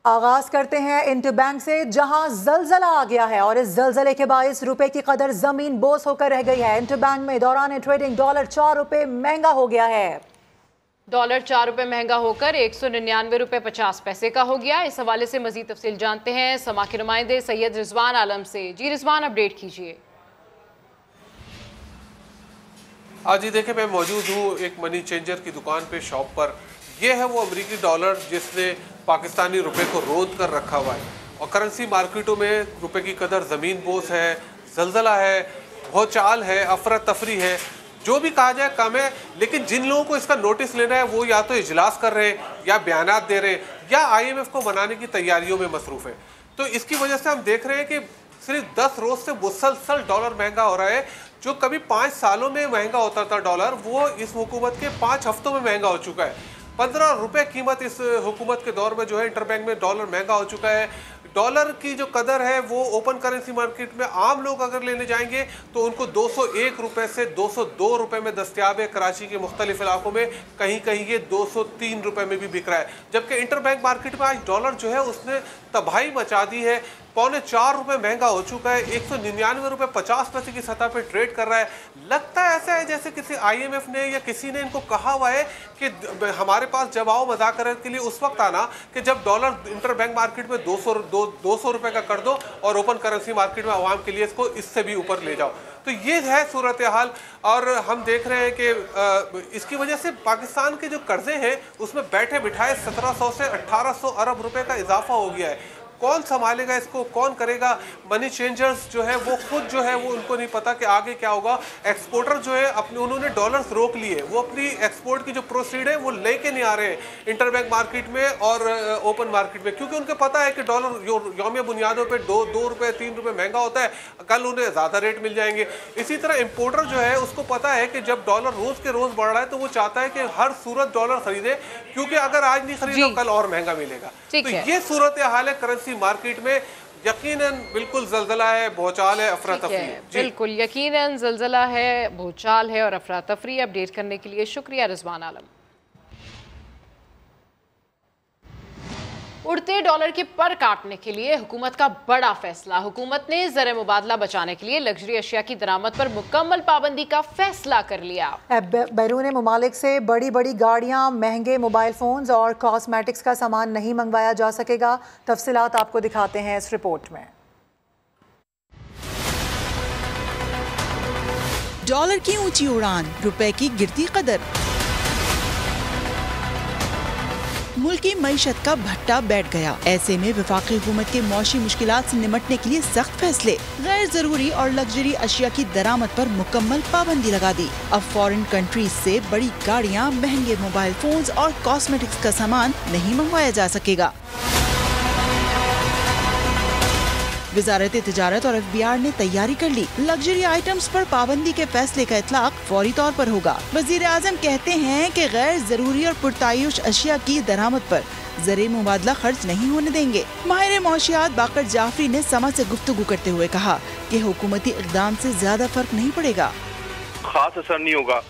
आगाज करते हैं इंटरबैंक से, जहां जलजला आ गया है और इस जलजले के बायस रुपए की कदर जमीन बोस होकर रह गई है। इंटरबैंक में दौरान ट्रेडिंग डॉलर 4 रुपए महंगा हो गया है। डॉलर 4 रुपए महंगा होकर 199 रुपए 50 पैसे का हो गया। इस हवाले से मजीद तफसील जानते हैं समा के नुमाइंदे सैयद रिजवान आलम से। जी रिजवान, अपडेट कीजिए। आज ही देखें, मैं मौजूद हूँ एक मनी चेंजर की दुकान पे, शॉप पर। यह है वो अमेरिकी डॉलर जिसने पाकिस्तानी रुपए को रोध कर रखा हुआ है और करेंसी मार्केटों में रुपए की कदर ज़मीन बोस है, जलजला है, भौचाल है, अफरा तफरी है, जो भी कहा जाए कम है। लेकिन जिन लोगों को इसका नोटिस लेना है वो या तो इजलास कर रहे हैं या बयानात दे रहे हैं या IMF को मनाने की तैयारियों में मसरूफ़ है। तो इसकी वजह से हम देख रहे हैं कि सिर्फ 10 रोज से मुसलसल डॉलर महंगा हो रहा है। जो कभी 5 सालों में महंगा होता था डॉलर, वो इस हुकूमत के 5 हफ्तों में महंगा हो चुका है। 15 रुपए कीमत इस हुकूमत के दौर में जो है इंटरबैंक में डॉलर महंगा हो चुका है। डॉलर की जो कदर है वो ओपन करेंसी मार्केट में आम लोग अगर लेने जाएंगे तो उनको 201 रुपए से 202 रुपए में दस्तियाब है। कराची के मुख्तलिफ इलाकों में कहीं कहीं ये 203 रुपए में भी बिक रहा है। जबकि इंटरबैंक मार्केट में आज डॉलर जो है उसने तबाही मचा दी है। 4.25 रुपए महंगा हो चुका है। 199 रुपए 50 पैसे की सतह पे ट्रेड कर रहा है। लगता है ऐसा है जैसे किसी IMF ने या किसी ने इनको कहा हुआ है कि हमारे पास जब आओ मज़ाकरत के लिए उस वक्त आना कि जब डॉलर इंटरबैंक मार्केट में 200 रुपए का कर दो और ओपन करेंसी मार्केट में आवाम के लिए इसको इससे भी ऊपर ले जाओ। तो ये है सूरत हाल। और हम देख रहे हैं कि इसकी वजह से पाकिस्तान के जो कर्जे हैं उसमें बैठे बिठाए 1700 से 1800 अरब रुपए का इजाफा हो गया है। कौन संभालेगा इसको, कौन करेगा? मनी चेंजर्स जो है वो खुद जो है वो उनको नहीं पता कि आगे क्या होगा। एक्सपोर्टर जो है अपने उन्होंने डॉलर्स रोक लिए, वो अपनी एक्सपोर्ट की जो प्रोसीड है वो लेके नहीं आ रहे हैं इंटरबैंक मार्केट में और ओपन मार्केट में, क्योंकि उनको पता है कि डॉलर यौमिया बुनियादों पे 2 रुपए 3 रुपए महंगा होता है, कल उन्हें ज़्यादा रेट मिल जाएंगे। इसी तरह इम्पोर्टर जो है उसको पता है कि जब डॉलर रोज़ के रोज़ बढ़ रहा है तो वो चाहता है कि हर सूरत डॉलर खरीदे, क्योंकि अगर आज नहीं खरीदो कल और महंगा मिलेगा। तो ये सूरत हाल है करेंसी मार्केट में। यकीनन बिल्कुल जलजला है, भौचाल है, अफरा तफरी है। बिल्कुल यकीनन जलजला है, भौचाल है और अफरा तफरी। अपडेट करने के लिए शुक्रिया रिजवान आलम। उड़ते डॉलर के पर काटने के लिए हुकूमत का बड़ा फैसला। हुकूमत ने ज़र मुबादला बचाने के लिए लग्जरी अशिया की दरामद पर मुकम्मल पाबंदी का फैसला कर लिया। बैरून मुमालिक से बड़ी बड़ी गाड़ियां, महंगे मोबाइल फोन्स और कॉस्मेटिक्स का सामान नहीं मंगवाया जा सकेगा। तफसीलात आपको दिखाते हैं इस रिपोर्ट में। डॉलर की ऊंची उड़ान, रुपए की गिरती कदर, मुल्क की मईशत का भट्टा बैठ गया। ऐसे में वफाकी हुकूमत के मौशी मुश्किलात से निमटने के लिए सख्त फैसले। गैर जरूरी और लग्जरी अशिया की दरामद पर मुकम्मल पाबंदी लगा दी। अब फॉरेन कंट्रीज से बड़ी गाड़ियां, महंगे मोबाइल फोन्स और कॉस्मेटिक्स का सामान नहीं मंगवाया जा सकेगा। वजारत तिजारत और FBR ने तैयारी कर ली। लग्जरी आइटम्स पर पाबंदी के फैसले का इतलाक फौरी तौर पर होगा। वजीर आजम कहते हैं कि गैर जरूरी और पुरतायुश अशिया की दरामद पर ज़र मुबादला खर्च नहीं होने देंगे। माहिर मौशियात बाकर जाफरी ने समा से गुफ्तगू करते हुए कहा कि हुकूमती इक़दाम से ज्यादा फर्क नहीं पड़ेगा। खास असर नहीं होगा।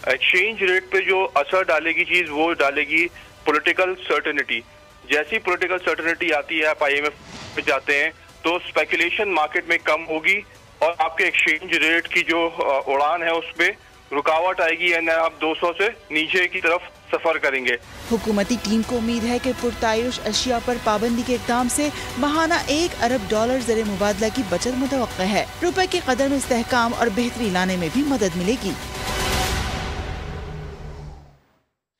एक्सचेंज रेट पे जो असर डालेगी चीज वो डालेगी पॉलिटिकल सर्टेनिटी। जैसी पॉलिटिकल सर्टेनिटी आती है, आप IMF पे जाते हैं तो स्पेकुलेशन मार्केट में कम होगी और आपके एक्सचेंज रेट की जो उड़ान है उसमें रुकावट आएगी, यानी आप 200 से नीचे की तरफ सफर करेंगे। हुकूमती टीम को उम्मीद है कि पुरतायुश अशिया पर पाबंदी के इक़दाम से माहाना 1 अरब डॉलर ज़र मुबादला की बचत मुतवक्का है। रुपए की कदर में इस्तेहकाम और बेहतरी लाने में भी मदद मिलेगी।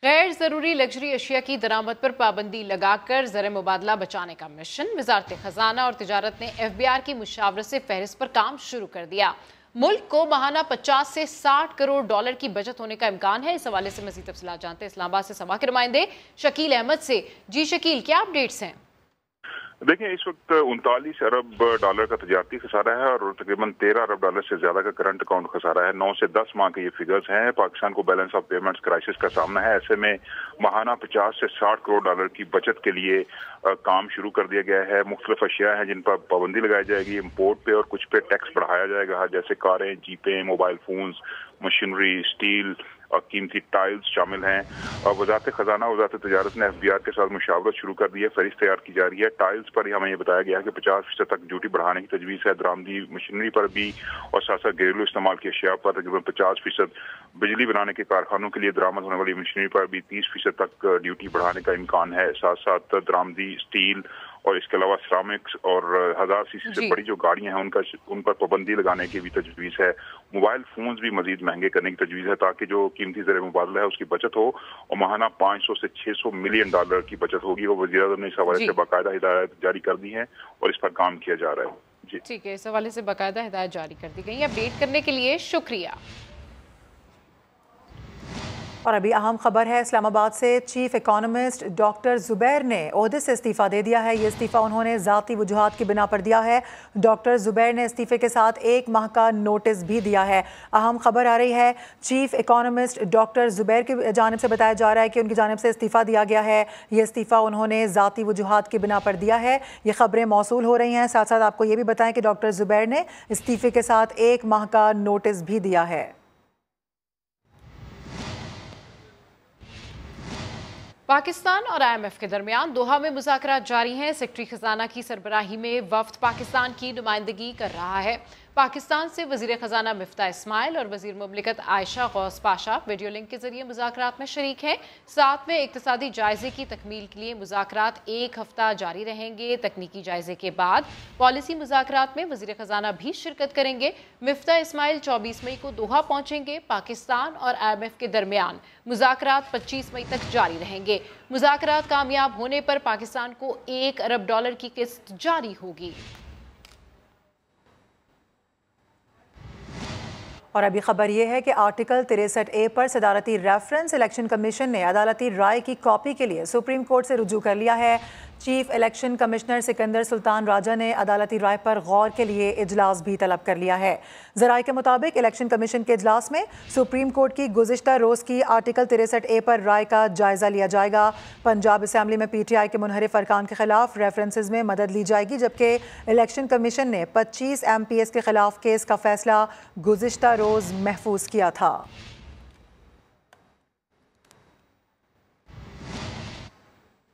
गैर जरूरी लग्जरी अशिया की दरामद पर पाबंदी लगाकर ज़र मुबादला बचाने का मिशन। वजारत खजाना और तिजारत ने FBR की मुशावरत से फहरिस्त पर काम शुरू कर दिया। मुल्क को माहाना 50 से 60 करोड़ डॉलर की बचत होने का इम्कान है। इस हवाले से मज़ीद तफसीलात जानते हैं इस्लामाबाद से समा के नुमाइंदे शकील अहमद से। जी शकील, क्या अपडेट्स हैं? देखिए, इस वक्त 39 अरब डॉलर का तजारती खसारा है और तकरीबन 13 अरब डॉलर से ज्यादा का करंट अकाउंट खसारा है। 9 से 10 माह के ये फिगर्स हैं। पाकिस्तान को बैलेंस ऑफ पेमेंट्स क्राइसिस का सामना है। ऐसे में माहाना 50 से 60 करोड़ डॉलर की बचत के लिए काम शुरू कर दिया गया है। मुख्तलिफ अशिया हैं जिन पर पाबंदी लगाई जाएगी। इम्पोर्ट पे और कुछ पे टैक्स बढ़ाया जाएगा, जैसे कारें, जीपें, मोबाइल फोन्स, मशीनरी, स्टील कीमती टाइल्स शामिल हैं। वजारत खजाना वजारत तजारत ने FBR के साथ मुशावरत शुरू कर दी है, फहरिस्त तैयार की जा रही है। टाइल्स पर हमें ये बताया गया है कि 50% तक ड्यूटी बढ़ाने की तजवीज़ है। दरामदी मशीनरी पर भी और साथ साथ घरेलू इस्तेमाल की अशिया पर तकरीबन 50%, बिजली बनाने के कारखानों के लिए दरामद होने वाली मशीनरी पर भी 30% तक ड्यूटी बढ़ाने का इम्कान है। साथ साथ दरामदी स्टील और इसके अलावा सिरामिक्स और 1000 सीसी से बड़ी जो गाड़ियां हैं उन पर पाबंदी लगाने की भी तजवीज़ है। मोबाइल फोन्स भी मजीद महंगे करने की तजवीज़ है ताकि जो कीमती ज़र मुबादला है उसकी बचत हो और माहाना 500 से 600 मिलियन डॉलर की बचत होगी। और वज़ीर आज़म ने इस हवाले से बाकायदा हिदायत जारी कर दी है और इस पर काम किया जा रहा है। जी ठीक है, इस हवाले से बाकायदा हिदायत जारी कर दी गई है। अपडेट करने के लिए शुक्रिया। और अभी अहम खबर है इस्लामाबाद से। चीफ इकोनॉमिस्ट डॉक्टर जुबैर ने ओहदे से इस्तीफ़ा दे दिया है। ये इस्तीफ़ा उन्होंने ज़ाती वजूहात की बिना पर दिया है। डॉक्टर जुबैर ने इस्तीफ़े के साथ 1 माह का नोटिस भी दिया है। अहम खबर आ रही है, चीफ इकोनॉमिस्ट डॉक्टर जुबैर की जानिब से बताया जा रहा है कि उनकी जानिब से इस्तीफ़ा दिया गया है। ये इस्तीफ़ा उन्होंने ज़ाती वजूहात की बिना पर दिया है। ये खबरें मौसूल हो रही हैं। साथ साथ आपको ये भी बताएं कि डॉक्टर जुबैर ने इस्तीफ़े के साथ 1 माह का नोटिस भी दिया है। पाकिस्तान और IMF के दरमियान दोहा में मुज़ाकरात जारी हैं। सेक्रेटरी खजाना की सरबराही में वफ्द पाकिस्तान की नुमाइंदगी कर रहा है। पाकिस्तान से वज़ीर ख़जाना मिफ्ता इस्माइल और वज़ीर मुमलिकत आयशा गौस पाशा वीडियो लिंक के जरिए मुज़ाकरात में शरीक हैं। साथ में इक़्तिसादी जायज़े की तकमील के लिए मुज़ाकरात 1 हफ्ता जारी रहेंगे। तकनीकी जायज़े के बाद पॉलिसी मुज़ाकरात में वज़ीर ख़जाना भी शिरकत करेंगे। मिफ्ता इस्माइल 24 मई को दोहा पहुँचेंगे। पाकिस्तान और IMF के दरमियान मुज़ाकरात 25 मई तक जारी रहेंगे। मुज़ाकरात कामयाब होने पर पाकिस्तान को $1 अरब की किस्त जारी होगी। और अभी खबर यह है कि आर्टिकल 63A पर सदारती रेफरेंस इलेक्शन कमीशन ने अदालती राय की कॉपी के लिए सुप्रीम कोर्ट से रुजू कर लिया है। Chief election commissioner Sikandar Sultan Raja ने अदालती राय पर गौर के लिए इजलास भी तलब कर लिया है। ज़राए के मुताबिक इलेक्शन कमीशन के इजलास में सुप्रीम कोर्ट की गुज़िश्ता रोज़ की आर्टिकल 63A पर राय का जायज़ा लिया जाएगा। पंजाब असम्बली में PTI के मुनहरिफ अरकान के खिलाफ रेफरेंसेस में मदद ली जाएगी, जबकि इलेक्शन कमीशन ने 25 MPs के खिलाफ केस का फैसला गुज़िश्ता रोज़ महफूज किया था।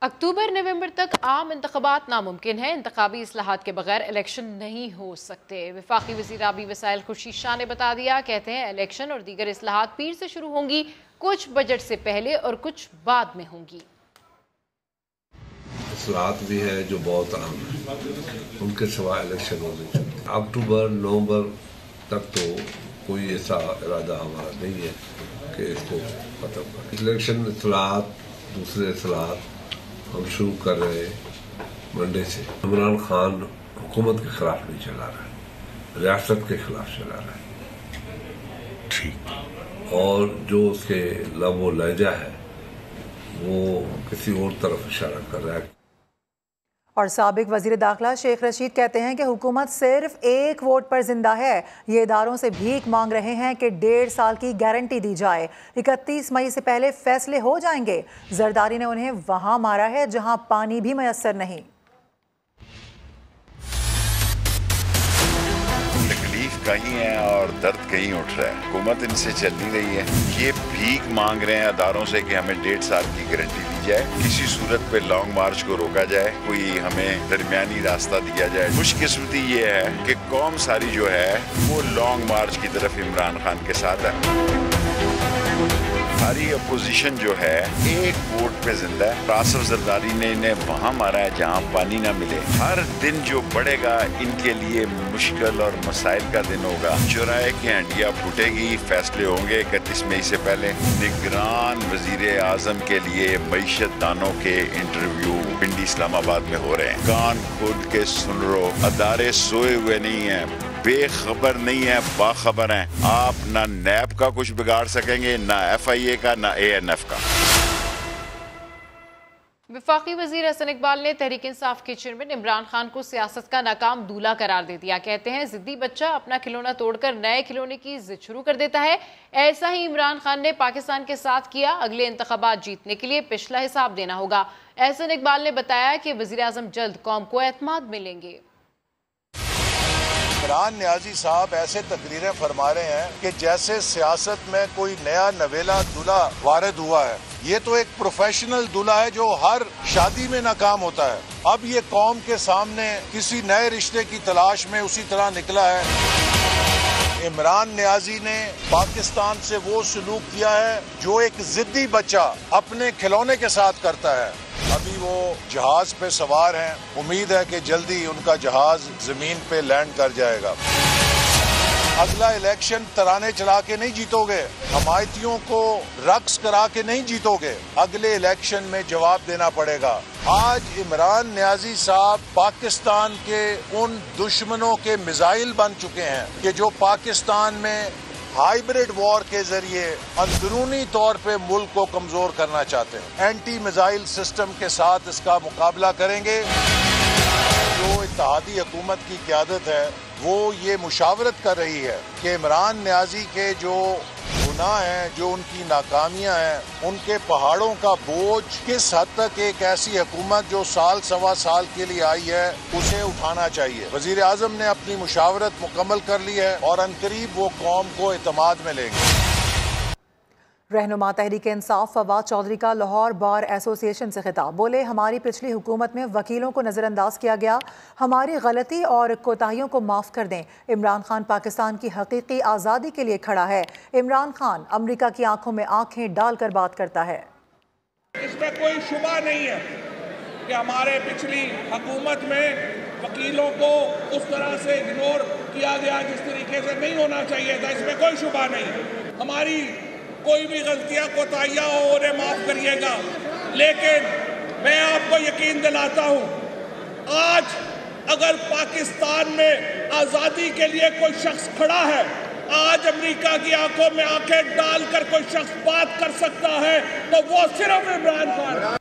अक्टूबर नवंबर तक आम इंतखाबात नामुमकिन है। इंतखाबी इस्लाहात के बगैर इलेक्शन नहीं हो सकते। वफाकी वज़ीर आबी वसाइल खुर्शीद शाह ने बता दिया, कहते हैं इलेक्शन और दीगर इस्लाहात पीर से शुरू होंगी, कुछ बजट से पहले और कुछ बाद में होंगी। इस्लाहात भी है जो बहुत अहम है, उनके सिवा इलेक्शन होने चाहिए। अक्टूबर नवंबर तक तो कोई ऐसा इरादा हमारा नहीं है कि इसको खत्म करें। इलेक्शन इस्लाहात, दूसरे इस्लाहात हम शुरू कर रहे हैं मंडे से। इमरान खान हुकूमत के खिलाफ नहीं चला रहा है, रियासत के खिलाफ चला रहा है। ठीक। और जो उसके लबो लहजा है वो किसी और तरफ इशारा कर रहा है। और साबिक वजीर दाखिला शेख रशीद कहते हैं कि हुकूमत सिर्फ 1 वोट पर जिंदा है। ये इदारों से भीख मांग रहे हैं कि 1.5 साल की गारंटी दी जाए। 31 मई से पहले फैसले हो जाएंगे। जरदारी ने उन्हें वहां मारा है जहां पानी भी मयसर नहीं। कहीं है और दर्द कहीं उठ रहा है। हुकूमत इनसे चल नहीं रही है। ये भीख मांग रहे हैं अदारों से कि हमें 1.5 साल की गारंटी दी जाए, किसी सूरत पे लॉन्ग मार्च को रोका जाए, कोई हमें दरमियानी रास्ता दिया जाए। खुशकिस्मती ये है कि कौम सारी जो है वो लॉन्ग मार्च की तरफ इमरान खान के साथ है। सारी अपोजिशन जो है 1 वोट पे जिंदा है। आसिफ जरदारी ने इन्हें वहां मारा है जहां पानी ना मिले। हर दिन जो बढ़ेगा इनके लिए मुश्किल और मसाइल का दिन होगा। चुराए की हंडिया फूटेगी, फैसले होंगे 31 मई से पहले। निगरान वजीर आजम के लिए मईशत दानों के इंटरव्यू पिंडी इस्लामाबाद में हो रहे हैं। कान खोल के सुन लो, अदारे सोए हुए नहीं है, बेखबर नहीं है, बाखबर हैं। आप ना नैब का कुछ बिगाड़ सकेंगे, ना FIA का, ना ANF का। वफाकी वजीर हसन इकबाल ने तहरीक इंसाफ के चेयरमैन इमरान खान को सियासत का नाकाम दूल्हा करार दे दिया। कहते हैं जिद्दी बच्चा अपना खिलौना तोड़कर नए खिलौने की जिद शुरू कर देता है। ऐसा ही इमरान खान ने पाकिस्तान के साथ किया। अगले इंतखाबात जीतने के लिए पिछला हिसाब देना होगा। हसन इकबाल ने बताया कि वजीर आजम जल्द कौम को एतमाद मिलेंगे। इमरान नियाजी साहब ऐसे तकरीरें फरमा रहे हैं कि जैसे सियासत में कोई नया नवेला दूल्हा वारिद हुआ है। ये तो एक प्रोफेशनल दूल्हा है जो हर शादी में नाकाम होता है। अब ये कौम के सामने किसी नए रिश्ते की तलाश में उसी तरह निकला है। इमरान नियाजी ने पाकिस्तान से वो सलूक किया है जो एक जिद्दी बच्चा अपने खिलौने के साथ करता है। अभी वो जहाज पे सवार हैं, उम्मीद है कि जल्दी उनका जहाज जमीन पे लैंड कर जाएगा। अगला इलेक्शन तराने चला के नहीं जीतोगे, हमायतियों को रक्स करा के नहीं जीतोगे, अगले इलेक्शन में जवाब देना पड़ेगा। आज इमरान नियाजी साहब पाकिस्तान के उन दुश्मनों के मिसाइल बन चुके हैं कि जो पाकिस्तान में हाइब्रिड वॉर के जरिए अंदरूनी तौर पे मुल्क को कमजोर करना चाहते हैं। एंटी मिसाइल सिस्टम के साथ इसका मुकाबला करेंगे। जो इत्तेहादी हुकूमत की क़यादत है वो ये मुशावरत कर रही है कि इमरान नियाजी के जो गुनाह हैं, जो उनकी नाकामियां हैं, उनके पहाड़ों का बोझ किस हद तक एक ऐसी हुकूमत जो साल सवा साल के लिए आई है उसे उठाना चाहिए। वजीर आजम ने अपनी मुशावरत मुकम्मल कर ली है और अनकरीब वो कौम को एतमाद में लेंगे। रहनुमा तहरीक इंसाफ फवाद चौधरी का लाहौर बार एसोसिएशन से खिताब। बोले, हमारी पिछली हुकूमत में वकीलों को नज़रअंदाज किया गया, हमारी गलती और कोताहियों को माफ़ कर दें। इमरान खान पाकिस्तान की हकीकी आज़ादी के लिए खड़ा है। इमरान खान अमरीका की आंखों में आंखें डालकर बात करता है। इसमें कोई शुबा नहीं है कि हमारे पिछली हुकूमत में वकीलों को उस तरह से इग्नोर किया गया जिस तरीके से नहीं होना चाहिए था। इसमें कोई शुबा नहीं। हमारी कोई भी गलतियां कोताहियां हो उन्हें माफ करिएगा, लेकिन मैं आपको यकीन दिलाता हूं, आज अगर पाकिस्तान में आज़ादी के लिए कोई शख्स खड़ा है, आज अमेरिका की आंखों में आंखें डालकर कोई शख्स बात कर सकता है तो वो सिर्फ इमरान खान।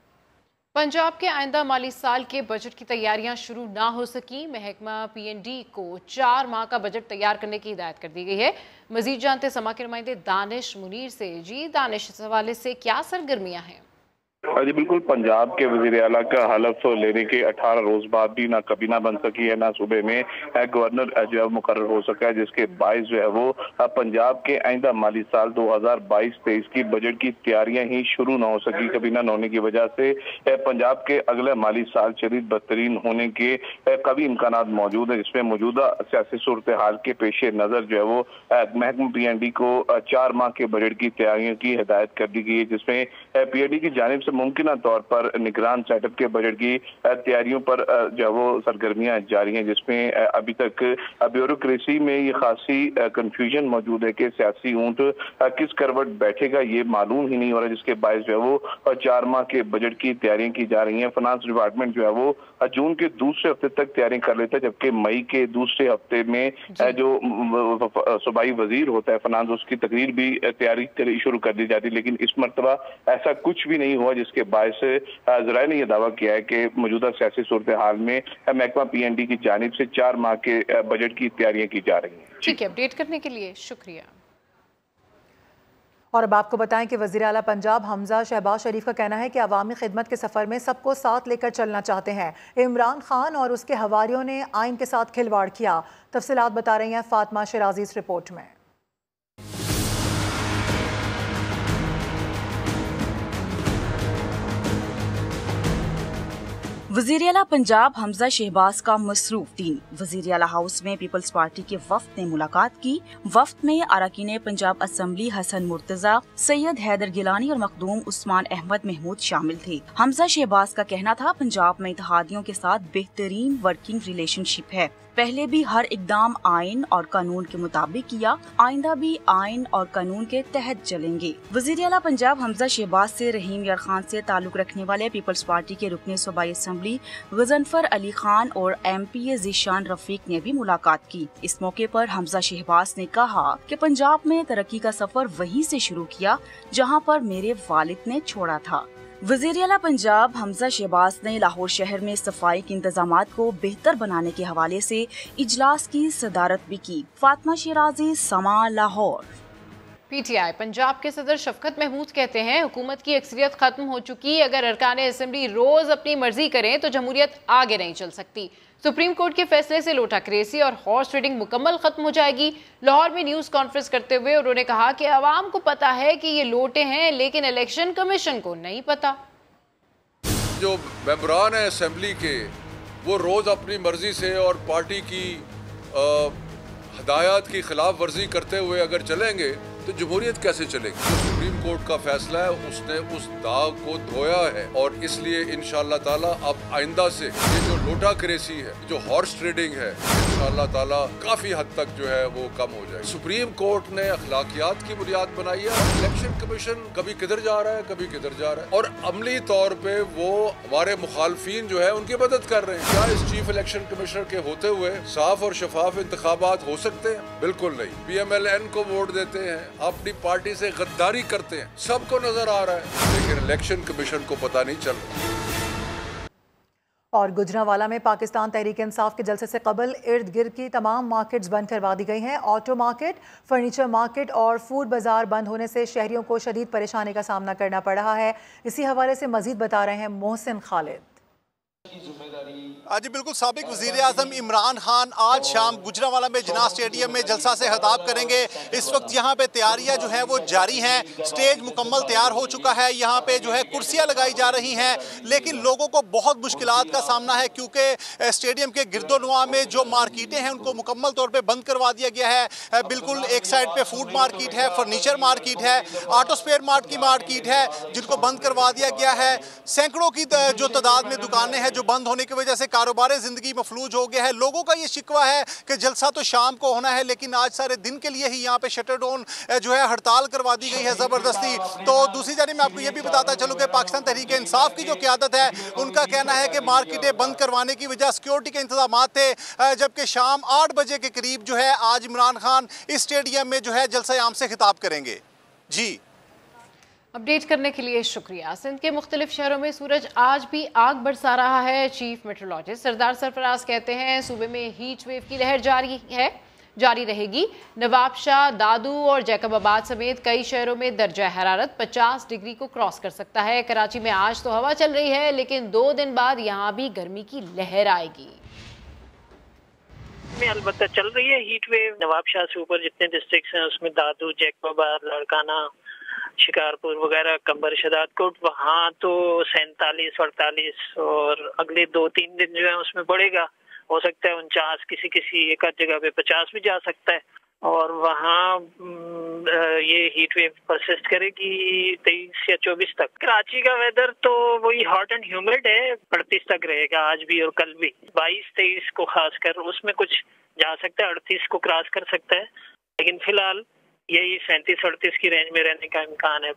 पंजाब के आइंदा माली साल के बजट की तैयारियां शुरू ना हो सकी। महकमा PND को 4 माह का बजट तैयार करने की हिदायत कर दी गई है। मजीद जानते समा के नुमाइंदे दानिश मुनीर से। जी दानिश, इस हवाले से क्या सरगर्मियां हैं? जी बिल्कुल, पंजाब के वजीर आला का हलफ लेने के 18 रोज बाद भी ना कबीना बन सकी है, ना सूबे में गवर्नर जो है मुकर्रर हो सका है, जिसके बायस जो है वो पंजाब के आइंदा माली साल 2022-23 की बजट की तैयारियां ही शुरू ना हो सकी। कबीना न होने की वजह से पंजाब के अगले माली साल शदीद बदतरीन होने के कभी इम्कानात मौजूद है, जिसमें मौजूदा सियासी सूरत हाल के पेश नज़र जो है वो महकमा PND को 4 माह के बजट की तैयारियों की हिदायत कर दी गई है, जिसमें PND की जानिब से मुमकिन तौर पर निगरान सेटअप के बजट की तैयारियों पर जो है वो सरगर्मियां जारी हैं, जिसमें अभी तक ब्यूरोक्रेसी में ये खासी कंफ्यूजन मौजूद है कि सियासी ऊंट किस करवट बैठेगा ये मालूम ही नहीं हो रहा, जिसके बायस जो है वो 4 माह के बजट की तैयारियां की जा रही हैं। फाइनेंस डिपार्टमेंट जो है वो जून के दूसरे हफ्ते तक तैयारी कर लेता है, जबकि मई के दूसरे हफ्ते में जो सूबाई वजीर होता है फाइनेंस, उसकी तकरीर भी तैयारी शुरू कर दी जाती है। लेकिन इस मरतबा ऐसा कुछ भी नहीं हुआ, जिसके बायस ज़राए ने यह दावा किया है कि मौजूदा सियासी सूरत हाल में महकमा PND की जानिब से 4 माह के बजट की तैयारियां की जा रही हैं। ठीक है, अपडेट करने के लिए शुक्रिया। और अब आपको बताएं कि वज़ीर आला पंजाब हमजा शहबाज शरीफ का कहना है कि अवामी खिदमत के सफ़र में सबको साथ लेकर चलना चाहते हैं। इमरान खान और उसके हवारियों ने आइन के साथ खिलवाड़ किया। तफसीलात बता रही हैं फातिमा शराजी इस रिपोर्ट में। वज़ीर आला पंजाब हमजा शहबाज का मसरूफ दिन। वज़ीर आला हाउस में पीपल्स पार्टी के वफ्द ने मुलाकात की। वफ्द में अरकान पंजाब असम्बली हसन मुर्तजा, सैयद हैदर गिलानी और मखदूम उस्मान अहमद महमूद शामिल थे। हमजा शहबाज का कहना था, पंजाब में इत्तेहादियों के साथ बेहतरीन वर्किंग रिलेशनशिप है। पहले भी हर इकदाम आइन और कानून के मुताबिक किया, आइंदा भी आइन और कानून के तहत चलेंगे। वज़ीर आला पंजाब हमजा शहबाज से रहीम यार खान से ताल्लुक रखने वाले पीपल्स पार्टी के रुकन सूबाई असम्बली गजनफर अली खान और MP ज़ीशान रफीक ने भी मुलाकात की। इस मौके पर हमजा शहबाज ने कहा कि पंजाब में तरक्की का सफर वहीं से शुरू किया जहां पर मेरे वालिद ने छोड़ा था। वज़ीर आला पंजाब हमजा शहबाज ने लाहौर शहर में सफाई के इंतजामात को बेहतर बनाने के हवाले से इजलास की सदारत भी की। फातिमा शराजी, समा, लाहौर। पीटीआई पंजाब के सदर शफकत महमूद कहते हैं हुकूमत की अक्सरियत खत्म हो चुकी, अगर अरकान असेंबली रोज अपनी मर्जी करें तो जमहूरियत आगे नहीं चल सकती। सुप्रीम कोर्ट के फैसले से लोटा क्रेसी और हॉर्स ट्रेडिंग मुकम्मल खत्म हो जाएगी। लाहौर में न्यूज कॉन्फ्रेंस करते हुए उन्होंने कहा कि आवाम को पता है कि ये लोटे हैं, लेकिन इलेक्शन कमीशन को नहीं पता। जो मेंबरान है असेंबली के, वो रोज अपनी मर्जी से और पार्टी की हदायत की खिलाफ वर्जी करते हुए अगर चलेंगे तो जमहूरियत कैसे चलेगी। जो सुप्रीम कोर्ट का फैसला है उसने उस दाग को धोया है और इसलिए इंशाअल्लाह ताला अब आइंदा से ये जो लोटा क्रेसी है, जो हॉर्स ट्रेडिंग है, इंशाअल्लाह ताला काफी हद तक जो है वो कम हो जाए। सुप्रीम कोर्ट ने अखलाकियात की बुनियाद बनाई है। इलेक्शन कमीशन कभी किधर जा रहा है, कभी किधर जा रहा है और अमली तौर पे वो हमारे मुखालफीन जो है उनकी मदद कर रहे हैं। क्या इस चीफ इलेक्शन कमिश्नर के होते हुए साफ और शफाफ इंतखाबात हो सकते हैं? बिल्कुल नहीं। PMLN को वोट देते हैं, अपनी पार्टी से गद्दारी करते हैं, सबको नजर आ रहा है, लेकिन इलेक्शन कमीशन को पता नहीं चल रहा। और गुजरांवाला में पाकिस्तान तहरीक इंसाफ के जलसे से कबल इर्द गिर्द की तमाम मार्केट्स बंद करवा दी गई हैं। ऑटो मार्केट, फर्नीचर मार्केट और फूड बाजार बंद होने से शहरियों को शदीद परेशानी का सामना करना पड़ रहा है। इसी हवाले से मजीद बता रहे हैं मोहसिन खालिद। जी बिल्कुल, साबिक वज़ीर आज़म इमरान खान आज शाम गुजरांवाला में जिन्ना स्टेडियम में जलसा से खिताब करेंगे। इस वक्त यहाँ पे तैयारियाँ जो हैं वो जारी हैं। स्टेज मुकम्मल तैयार हो चुका है, यहाँ पे जो है कुर्सियाँ लगाई जा रही हैं, लेकिन लोगों को बहुत मुश्किलात का सामना है क्योंकि स्टेडियम के गिरदोनुमा में जो मार्केटें हैं उनको मुकम्मल तौर पर बंद करवा दिया गया है। बिल्कुल एक साइड पर फूड मार्केट है, फर्नीचर मार्केट है, ऑटो स्पेयर मार्ट की मार्केट है, जिनको बंद करवा दिया गया है। सैकड़ों की जो तादाद में दुकानें हैं जो बंद होने की वजह से कारोबार जिंदगी मफलूज हो गया है। लोगों का ये शिकवा है कि जलसा तो शाम को होना है, लेकिन आज सारे दिन के लिए ही यहाँ पे शटर डाउन जो है हड़ताल करवा दी गई है ज़बरदस्ती। तो दूसरी जानिब मैं आपको ये भी बताता चलूँ कि पाकिस्तान तहरीक इंसाफ की जो क़यादत है उनका कहना है कि मार्केटें बंद करवाने की वजह सिक्योरिटी के इंतजाम थे, जबकि शाम 8 बजे के करीब जो है आज इमरान खान इस स्टेडियम में जो है जलसा आम से खिताब करेंगे। जी, अपडेट करने के लिए शुक्रिया। सिंध के मुख्तलिफ शहरों में सूरज आज भी आग बरसा रहा है। चीफ मेट्रोलॉजिस्ट सरदार सरफराज कहते हैं सूबे में हीट वेव की लहर जारी रहेगी। नवाबशाह, दादू और जैकबाबाद समेत कई शहरों में दर्जा हरारत 50 डिग्री को क्रॉस कर सकता है। कराची में आज तो हवा चल रही है, लेकिन 2 दिन बाद यहाँ भी गर्मी की लहर आएगी। में अलबत्ता चल रही है हीट वेव। नवाबशाह से ऊपर जितने डिस्ट्रिक्ट हैं उसमें दादू, जैकबाबाद, लड़काना, शिकारपुर वगैरह, कंबर, शदादकोट, वहाँ तो 47, 48 और अगले 2-3 दिन जो है उसमें बढ़ेगा। हो सकता है 49, किसी एक आध जगह पे 50 भी जा सकता है। और वहाँ ये हीट वेव परसिस्ट करेगी 23 या 24 तक। कराची का वेदर तो वही हॉट एंड ह्यूमिड है, 38 तक रहेगा आज भी और कल भी। 22-23 को खासकर उसमें कुछ जा सकता है, 38 को क्रॉस कर सकता है, लेकिन फिलहाल यही 37-38 की रेंज में रहने का इम्कान है।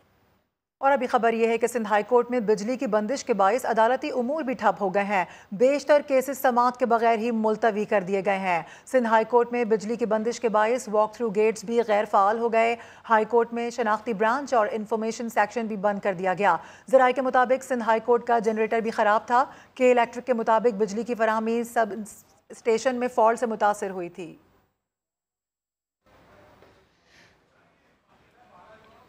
और अभी खबर यह है कि सिंध हाई कोर्ट में बिजली की बंदिश के बायस अदालती उमूर भी ठप हो गए हैं। बेशतर केसेस समाअत के बगैर ही मुलतवी कर दिए गए हैं। सिंध हाई कोर्ट में बिजली की बंदिश के बायस वॉक थ्रू गेट्स भी गैर फाल हो गए। हाई कोर्ट में शनाख्ती ब्रांच और इंफॉर्मेशन सेक्शन भी बंद कर दिया गया। ज़राए के मुताबिक सिंध हाई कोर्ट का जनरेटर भी ख़राब था। के इलेक्ट्रिक के मुताबिक बिजली की फराहमी सब स्टेशन में फॉल्ट से मुतासर हुई थी।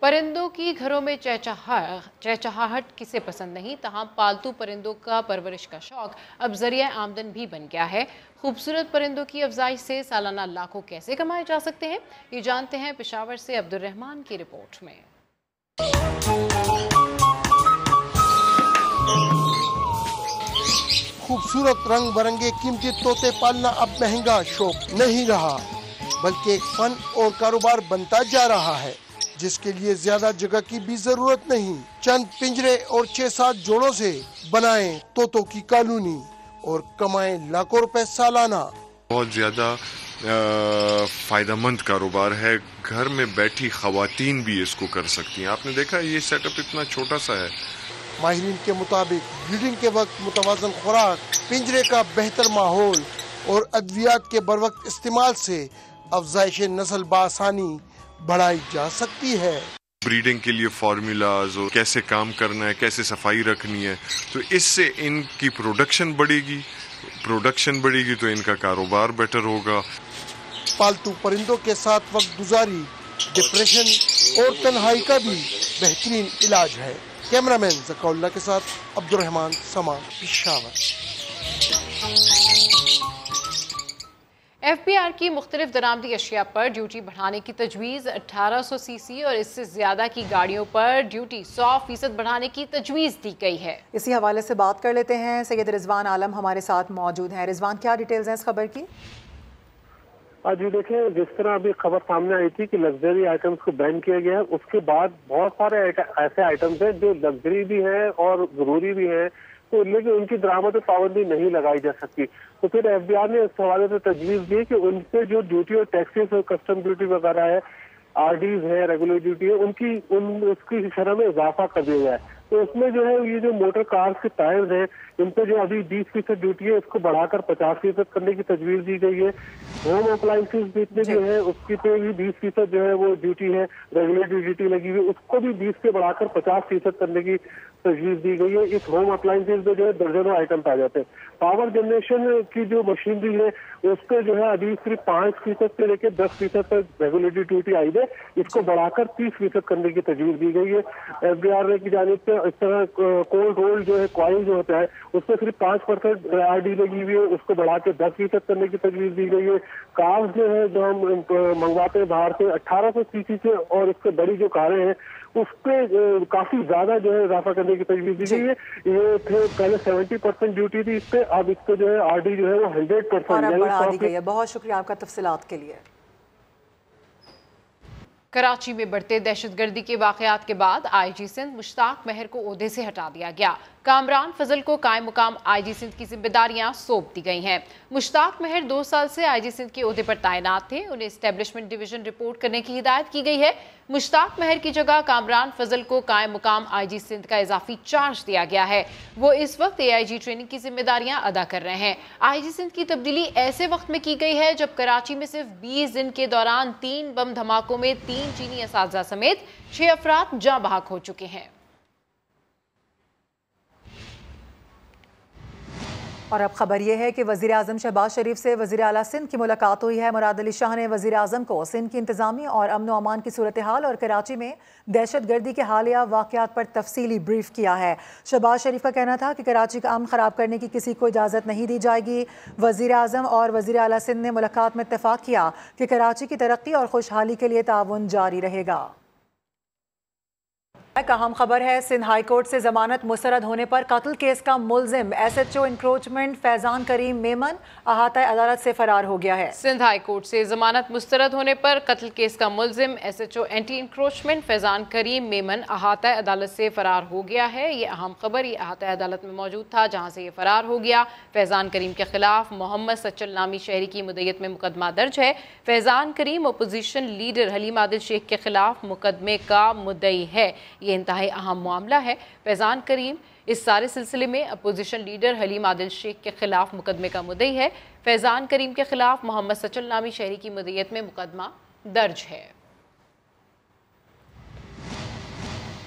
परिंदों की घरों में चहचहाहट किसे पसंद नहीं, तहां पालतू परिंदों का परवरिश का शौक अब जरिया आमदन भी बन गया है। खूबसूरत परिंदों की अफजाइश से सालाना लाखों कैसे कमाए जा सकते हैं, ये जानते हैं पेशावर से अब्दुर्रहमान की रिपोर्ट में। खूबसूरत रंग बिरंगे कीमती तोते पालना अब महंगा शौक नहीं रहा, बल्कि एक फन और कारोबार बनता जा रहा है, जिसके लिए ज्यादा जगह की भी जरूरत नहीं। चंद पिंजरे और 6-7 जोड़ों से बनाएं तोतों की कॉलोनी और कमाएं लाखों रुपए सालाना। बहुत ज्यादा फायदेमंद कारोबार है। घर में बैठी खवातीन भी इसको कर सकती हैं। आपने देखा ये सेटअप इतना छोटा सा है। माहिरीन के मुताबिक ब्रीडिंग के वक्त मुतवाज़न खुराक, पिंजरे का बेहतर माहौल और अद्वियात के बरवक्त इस्तेमाल से अफजाइश नस्ल बासानी बढ़ाई जा सकती है। ब्रीडिंग के लिए फार्मूलाज और कैसे काम करना है, कैसे सफाई रखनी है, तो इससे इनकी प्रोडक्शन बढ़ेगी तो इनका कारोबार बेटर होगा। पालतू परिंदों के साथ वक्त गुजारी डिप्रेशन और तन्हाई का भी बेहतरीन इलाज है। कैमरामैन ज़काउल्लाह के साथ अब्दुर्रहमान समा, पेशावर। FBR की मुख्तलिफ दरामदी अशिया पर ड्यूटी बढ़ाने की तजवीज़ 1800 सीसी और इससे ज़्यादा की गाड़ियों पर ड्यूटी 100% बढ़ाने की तजवीज़ दी गई है। इसी हवाले से बात कर लेते हैं, सैयद रिजवान आलम हमारे साथ मौजूद हैं। रिजवान, क्या डिटेल्स हैं इस खबर की? जी देखें, जिस तरह अभी खबर सामने आई थी कि लग्जरी आइटम्स को बैन किया गया है, उसके बाद बहुत सारे ऐसे आइटम्स हैं जो लग्जरी भी हैं और जरूरी भी हैं, तो लेकिन उनकी दरामद पर पाबंदी नहीं लगाई जा सकती। तो फिर FBR ने इस हवाले से तजवीज़ दी कि उन पे जो ड्यूटी और टैक्सेस और कस्टम ड्यूटी वगैरह है, RDs है, रेगुलर ड्यूटी है, उसकी शरह में इजाफा कर दिया जाए। तो उसमें जो है ये जो मोटर कार्स के टायर्स हैं, इन पे जो अभी 20% ड्यूटी है, इसको बढ़ाकर 50% करने की तजवीज़ दी गई है। होम अप्लायंसेस जितने जो है उसकी पे भी 20% जो है वो ड्यूटी है, रेगुलेटरी ड्यूटी लगी हुई, उसको भी 20 से बढ़ाकर 50% करने की तजवीज़ दी गई है। इस होम अप्लायंसेस में जो है दर्जनों आइटम्स आ जाते हैं। पावर जनरेशन की जो मशीनरी है उस पर जो है अभी सिर्फ 5% से लेकर 10% तक रेगुलेटरी ड्यूटी आई है, इसको बढ़ाकर 30% करने की तजवीज़ दी गई है। FBR की जानिब से इस तरह कोल्ड रोल जो है कॉइल जो होता है उसमें सिर्फ 5% RD लगी हुई है, उसको बढ़ा के 10% करने की तजवीज़ दी गई है। कार्स जो है जो हम मंगवाते हैं बाहर से 1800 सीसी से और इससे बड़ी जो कारें हैं उस पर काफी ज्यादा जो है इजाफा करने की तजवीज़ दी गई है। ये थे पहले 70% ड्यूटी थी इस पे, अब इस पे जो है RD जो है वो 100% बढ़ा दी गई है। बहुत शुक्रिया आपका तफसीलात के लिए। कराची में बढ़ते दहशतगर्दी के वाकयात के बाद IG सिंध मुश्ताक महर को ओहदे से हटा दिया गया। कामरान फजल को कायम मुकाम IG सिंध की जिम्मेदारियां सौंप दी गई हैं। मुश्ताक महर 2 साल से IG सिंध के ओहदे पर तैनात थे, उन्हें एस्टेब्लिशमेंट डिवीजन रिपोर्ट करने की हिदायत की गई है। मुश्ताक महर की जगह कामरान फजल को कायम मुकाम IG सिंध का इजाफी चार्ज दिया गया है। वो इस वक्त AIG ट्रेनिंग की जिम्मेदारियां अदा कर रहे हैं। IG सिंध की तब्दीली ऐसे वक्त में की गई है जब कराची में सिर्फ 20 दिन के दौरान 3 बम धमाकों में 3 चीनी असातिज़ा समेत 6 अफराद जाँ बहक हो चुके हैं। और अब खबर यह है कि वज़ीर आज़म शहबाज शरीफ से वज़ीर आला सिंध की मुलाकात हुई है। मुराद अली शाह ने वज़ीर आज़म को सिंध की इंतज़ामी और अमन व अमान की सूरत हाल और कराची में दहशत गर्दी के हालिया वाक़यात पर तफसीली ब्रीफ किया है। शहबाज शरीफ का कहना था कि कराची का अमन ख़राब करने की किसी को इजाज़त नहीं दी जाएगी। वज़ीर आज़म और वज़ीर आला सिंध ने मुलाकात में इत्तेफाक किया कि कराची की तरक्की और खुशहाली के लिए ताउन जारी रहेगा। एक अहम खबर है, सिंध हाई कोर्ट से जमानत मुस्तरद होने पर कत्ल केस का मुलजिम SHO इंक्रोचमेंट फैजान करीम मेमन अहाता अदालत से फरार हो गया है। सिंध हाई कोर्ट से जमानत मुस्तरद होने पर कत्ल केस का मुलजिम SHO एंटी इंक्रोचमेंट फैजान करीम मेमन अहाता अदालत से फरार हो गया है। ये अहम खबर, ये अहाता अदालत में मौजूद था जहाँ से ये फरार हो गया। फैजान करीम के खिलाफ मोहम्मद सचल नामी शहरी की मुद्दत में मुकदमा दर्ज है। फैजान करीम अपोजिशन लीडर हलीम आदिल शेख के खिलाफ मुकदमे का मुद्दई है। ये इंतहाई अहम मामला है। फैजान करीम इस सारे सिलसिले में अपोजिशन लीडर हलीम आदिल शेख के खिलाफ मुकदमे का मुद्दई है। फैजान करीम के खिलाफ मोहम्मद सचल नामी शहरी की मुद्दत में मुकदमा दर्ज है।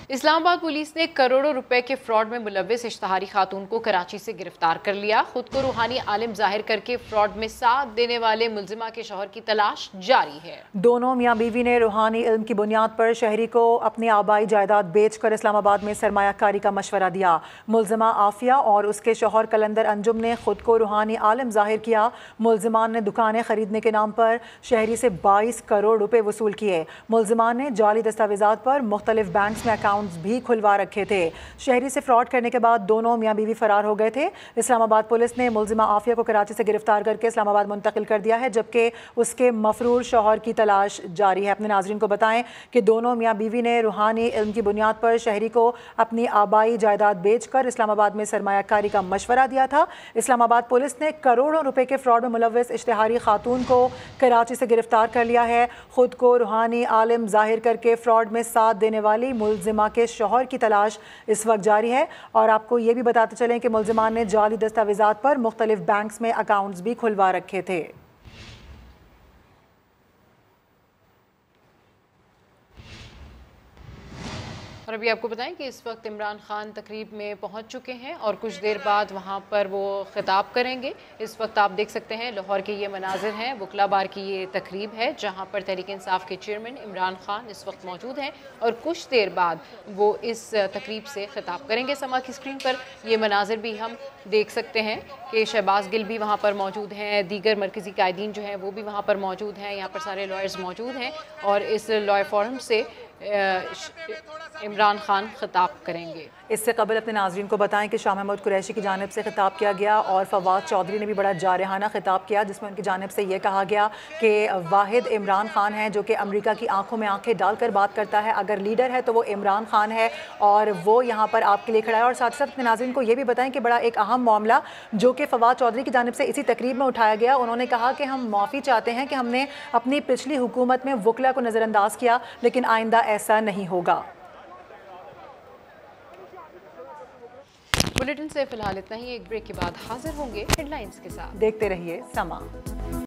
इस्लामाबाद पुलिस ने करोड़ों रुपए के फ्रॉड में मुलव्विस इश्तहारी खातून को कराची से गिरफ्तार कर लिया। खुद को रूहानी आलिम जाहिर करके फ्रॉड में साथ देने वाले मुलजिमा के शौहर की तलाश जारी है। दोनों मियाँ बीवी ने रूहानी इल्म की बुनियाद पर शहरी को अपनी आबाई जायदाद बेचकर इस्लामाबाद में सरमायाकारी का मशवरा दिया। मुलजिमा आफिया और उसके शौहर कलंदर अंजुम ने खुद को रूहानी आलिम जाहिर किया। मुलजिमान ने दुकानें खरीदने के नाम पर शहरी से 22 करोड़ रुपए वसूल किए। मुलजिमान ने जाली दस्तावेजात पर मुख्तलिफ बैंक में भी खुलवा रखे थे। शहरी से फ्रॉड करने के बाद दोनों मियाँ बीवी फरार हो गए थे। इस्लामाबाद पुलिस ने मुलजिमा आफिया को कराची से गिरफ्तार करके इस्लामाबाद मुंतकिल कर दिया है, जबकि उसके मफरूर शौहर की तलाश जारी है। अपने नाजरीन को बताएं कि दोनों मियाँ बीवी ने रूहानी इल्म की बुनियाद पर शहरी को अपनी आबाई जायदाद बेचकर इस्लामाबाद में सरमायाकारी का मशवरा दिया था। इस्लामाबाद पुलिस ने करोड़ों रुपए के फ्रॉड में मुलव्विस इश्तिहारी खातून को कराची से गिरफ्तार कर लिया है। खुद को रूहानी आलिम जाहिर करके फ्रॉड में साथ देने वाली मुलजिमा के शौहर की तलाश इस वक्त जारी है। और आपको ये भी बताते चलें कि मुलजिमान ने जाली दस्तावेजात पर मुख्तलिफ बैंक्स में अकाउंट्स भी खुलवा रखे थे। और अभी आपको बताएं कि इस वक्त इमरान खान तकरीब में पहुंच चुके हैं और कुछ देर बाद वहां पर वो खिताब करेंगे। इस वक्त आप देख सकते हैं लाहौर के ये मनाजिर हैं, वकला बार की ये तकरीब है जहां पर तहरीक इंसाफ के चेयरमैन इमरान खान इस वक्त मौजूद हैं और कुछ देर बाद वो इस तकरीब से खिताब करेंगे। समा की स्क्रीन पर ये मनाजिर भी हम देख सकते हैं कि शहबाज गिल भी वहाँ पर मौजूद हैं, दीगर मरकज़ी कायदीन जो हैं वो भी वहाँ पर मौजूद हैं, यहाँ पर सारे लॉयर्स मौजूद हैं और इस लॉयर फोरम से इमरान खान खिताब करेंगे। इससे कबल अपने नाज़रीन को बताएं कि शाह महमूद कुरैशी की जानिब से खिताब किया गया और फवाद चौधरी ने भी बड़ा जारहाना खिताब किया जिसमें उनकी जानिब से ये कहा गया कि वाहिद इमरान खान है जो कि अमेरिका की आंखों में आंखें डालकर बात करता है, अगर लीडर है तो वो इमरान खान है और वो यहाँ पर आपके लिए खड़ा है। और साथ ही साथ अपने नाज़रीन को ये भी बताएं कि बड़ा एक अहम मामला जो कि फवाद चौधरी की जानिब से इसी तकरीब में उठाया गया, उन्होंने कहा कि हम माफ़ी चाहते हैं कि हमने अपनी पिछली हुकूमत में वकला को नज़रअंदाज किया, लेकिन आइंदा ऐसा नहीं होगा। बुलेटिन से फिलहाल इतना ही, एक ब्रेक के बाद हाजिर होंगे हेडलाइंस के साथ। देखते रहिए समा।